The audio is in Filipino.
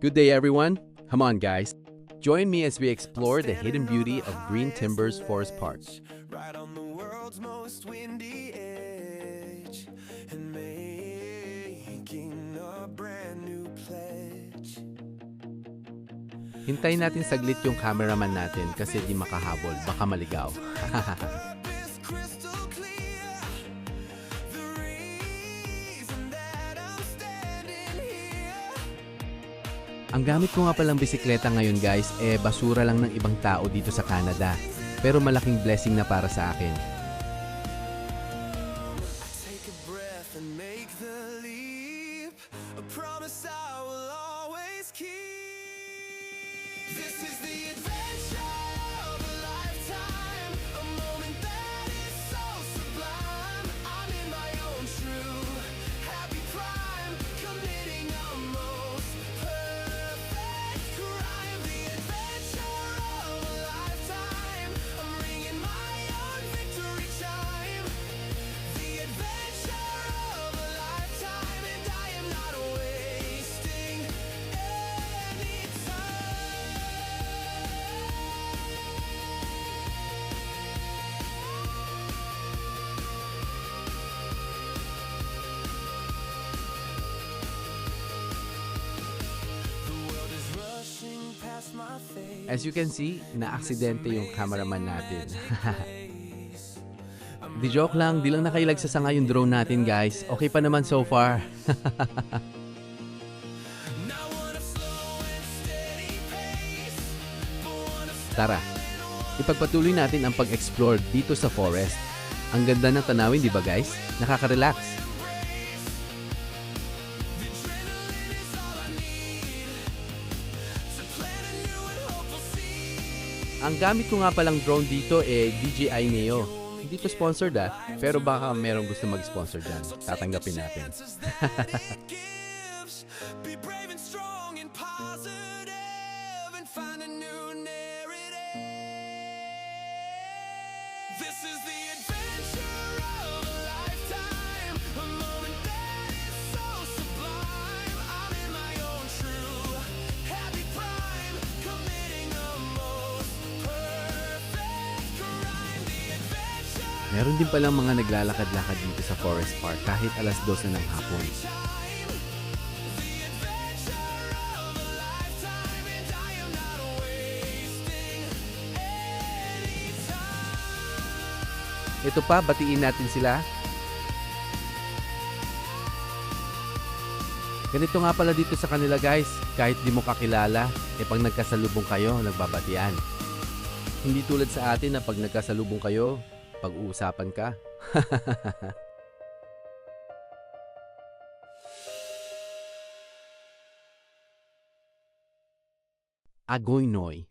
Good day, everyone. Come on, guys. Join me as we explore the hidden beauty of Green Timbers Forest Park. Right on the world's most windy edge and making a brand new pledge. Hintayin natin saglit yung cameraman natin kasi di makahabol, baka maligaw. It's crystal clear, the reason that I'm standing here. Ang gamit ko nga palang bisikleta ngayon, guys, basura lang ng ibang tao dito sa Canada. Pero malaking blessing na para sa akin. Take a breath and make the leap, a promise I will always keep. This is the adventure of a lifetime, a moment that is so sublime. I'm in my own true happy prime, committing a most perfect crime. The adventure of a lifetime, I'm ringing my own victory chime. The adventure of a lifetime, and I am not wasting any time. The world is rushing past my face. As you can see, na-aksidente yung cameraman natin. Di joke lang, di lang nakailagsasanga yung drone natin, guys. Okay pa naman so far. Not one of slow and steady pace, but one of Tara, ipagpatuloy natin ang pag-explore dito sa forest. Ang ganda ng tanawin, di ba, guys? Nakaka-relax. Ang gamit ko nga palang drone dito DJI Neo. Hindi to sponsored pero baka merong gusto mag-sponsor dyan. Tatanggapin natin. gives. Be brave and strong and positive, and find a new narrative. This is the adventure of a lifetime, a moment that is so sublime. I'm in my own true happy prime, committing a most perfect crime. The adventure Meron din palang mga naglalakad-lakad dito sa Forest Park kahit alas 2 na ng hapon. Ito pa, batiin natin sila. Ganito nga pala dito sa kanila, guys. Kahit di mo kakilala, pag nagkasalubong kayo, nagbabatian. Hindi tulad sa atin na pag nagkasalubong kayo, pag-uusapan ka. Agoy Noy.